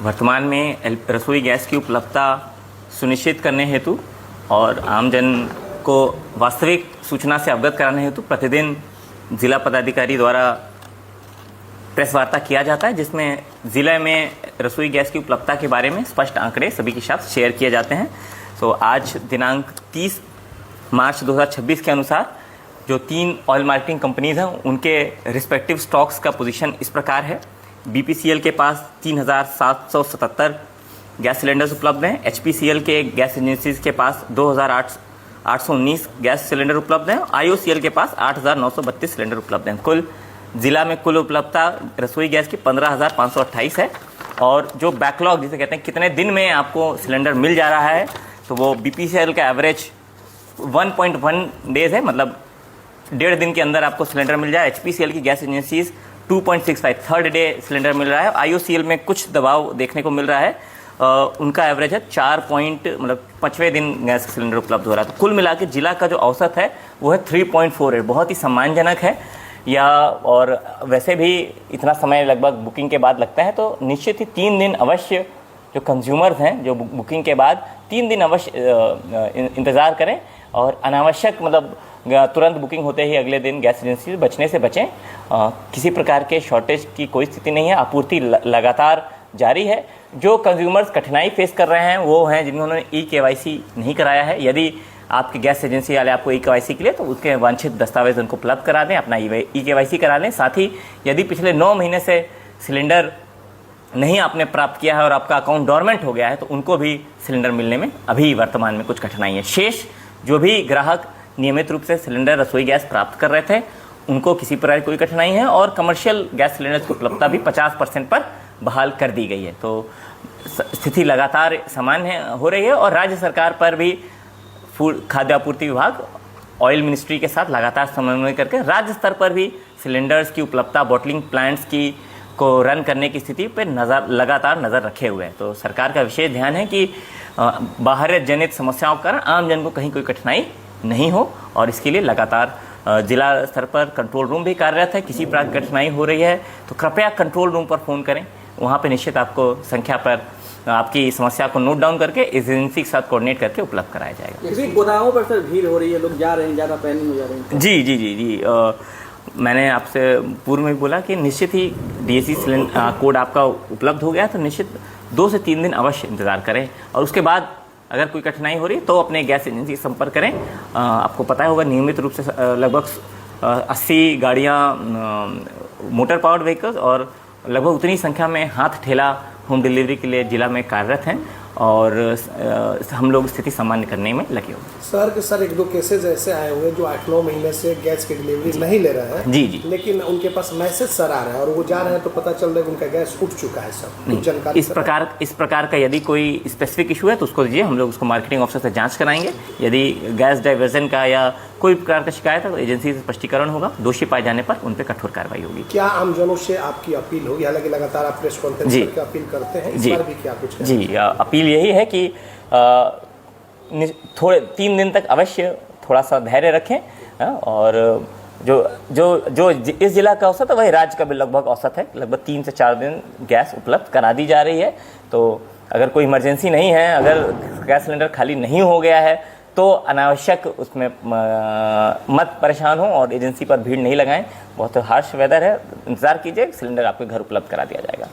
वर्तमान में रसोई गैस की उपलब्धता सुनिश्चित करने हेतु और आमजन को वास्तविक सूचना से अवगत कराने हेतु प्रतिदिन जिला पदाधिकारी द्वारा प्रेस वार्ता किया जाता है, जिसमें ज़िले में रसोई गैस की उपलब्धता के बारे में स्पष्ट आंकड़े सभी के साथ शेयर किए जाते हैं। तो आज दिनांक 30 मार्च 2026 के अनुसार जो 3 ऑयल मार्केटिंग कंपनीज़ हैं उनके रिस्पेक्टिव स्टॉक्स का पोजीशन इस प्रकार है। BPCL के पास 3777 गैस सिलेंडर्स उपलब्ध हैं। HPCL के गैस एजेंसीज के पास 2819 गैस सिलेंडर उपलब्ध हैं। IOCL के पास 8932 सिलेंडर उपलब्ध हैं। कुल जिला में कुल उपलब्धता रसोई गैस की 15,528 है। और जो बैकलॉग जिसे कहते हैं कितने दिन में आपको सिलेंडर मिल जा रहा है, तो वो BPCL का एवरेज 1.1 डेज है, मतलब 1.5 दिन के अंदर आपको सिलेंडर मिल जाए। HPCL की gas agencies 2.65 third day cylinder मिल रहा है। IOCL में कुछ दबाव देखने को मिल रहा है, उनका एवरेज है 5वें दिन गैस सिलेंडर उपलब्ध हो रहा है। तो कुल मिला के जिला का जो औसत है वो है 3.48, बहुत ही सम्मानजनक है। या और वैसे भी इतना समय लगभग बुकिंग के बाद लगता है, तो निश्चित ही 3 दिन अवश्य जो कंज्यूमर्स हैं जो बुकिंग के बाद 3 दिन अवश्य इंतज़ार करें और अनावश्यक मतलब तुरंत बुकिंग होते ही अगले दिन गैस एजेंसी बचने से बचें। किसी प्रकार के शॉर्टेज की कोई स्थिति नहीं है, आपूर्ति लगातार जारी है। जो कंज्यूमर्स कठिनाई फेस कर रहे हैं वो हैं जिन्होंने E-KYC नहीं कराया है। यदि आपकी गैस एजेंसी वाले आपको E-KYC के लिए तो उसके वांछित दस्तावेज उनको उपलब्ध करा दें, अपना E-KYC करा लें। साथ ही यदि पिछले 9 महीने से सिलेंडर नहीं आपने प्राप्त किया है और आपका अकाउंट डोरमेंट हो गया है, तो उनको भी सिलेंडर मिलने में अभी वर्तमान में कुछ कठिनाई है। शेष जो भी ग्राहक नियमित रूप से सिलेंडर रसोई गैस प्राप्त कर रहे थे उनको किसी प्रकार की कोई कठिनाई है और कमर्शियल गैस सिलेंडर की उपलब्धता भी 50% पर बहाल कर दी गई है। तो स्थिति लगातार सामान्य हो रही है और राज्य सरकार पर भी फूड खाद्य आपूर्ति विभाग ऑयल मिनिस्ट्री के साथ लगातार समन्वय करके राज्य स्तर पर भी सिलेंडर्स की उपलब्धता, बॉटलिंग प्लांट्स की को रन करने की स्थिति पर लगातार नज़र रखे हुए हैं। तो सरकार का विशेष ध्यान है कि बाहर जनित समस्याओं के कारण आम जन को कहीं कोई कठिनाई नहीं हो और इसके लिए लगातार जिला स्तर पर कंट्रोल रूम भी कार्यरत है। किसी प्रकार की कठिनाई हो रही है तो कृपया कंट्रोल रूम पर फ़ोन करें, वहाँ पे निश्चित आपको संख्या पर आपकी समस्या को नोट डाउन करके एजेंसी के साथ कोऑर्डिनेट करके उपलब्ध कराया जाएगा। किसी गोदामों पर सर भीड़ हो रही है, लोग जा रहे हैं, ज़्यादा पैनिंग हो जा रही है। जी, मैंने आपसे पूर्व में बोला कि निश्चित ही DAC कोड आपका उपलब्ध हो गया तो निश्चित 2 से 3 दिन अवश्य इंतज़ार करें और उसके बाद अगर कोई कठिनाई हो रही है तो अपने गैस एजेंसी से संपर्क करें। आपको पता होगा नियमित रूप से लगभग 80 गाड़ियाँ मोटर पावर्ड व्हीकल्स और लगभग उतनी संख्या में हाथ ठेला होम डिलीवरी के लिए जिला में कार्यरत हैं और हम लोग स्थिति सामान्य करने में लगे हुए हैं। सर 1-2 केसेज ऐसे आए हुए जो 8-9 महीने से गैस की डिलीवरी नहीं ले रहे हैं। जी, लेकिन उनके पास मैसेज सर आ रहा है और वो जा रहे हैं तो पता चल रहा है कि उनका गैस उठ चुका है। सब नहीं, जानकारी इस प्रकार का यदि कोई स्पेसिफिक इशू है तो उसको दीजिए, हम लोग उसको मार्केटिंग ऑफिसर से जांच कराएंगे। यदि गैस डाइवर्जन का या कोई प्रकार का शिकायत है तो एजेंसी से स्पष्टीकरण होगा, दोषी पाए जाने पर उन पर कठोर कार्रवाई होगी। क्या आमजनों से आपकी अपील होगी? हालांकि लगातार आप प्रेस कॉन्फ्रेंस करके अपील करते हैं, इस बार भी क्या कुछ है? जी, अपील यही है कि थोड़े 3 दिन तक अवश्य थोड़ा सा धैर्य रखें और जो इस जिला का औसत है वही राज्य का भी लगभग औसत है। लगभग 3 से 4 दिन गैस उपलब्ध करा दी जा रही है। तो अगर कोई इमरजेंसी नहीं है, अगर गैस सिलेंडर खाली नहीं हो गया है तो अनावश्यक उसमें मत परेशान हो और एजेंसी पर भीड़ नहीं लगाएं। बहुत हार्श वेदर है, इंतज़ार कीजिए, सिलेंडर आपके घर उपलब्ध करा दिया जाएगा।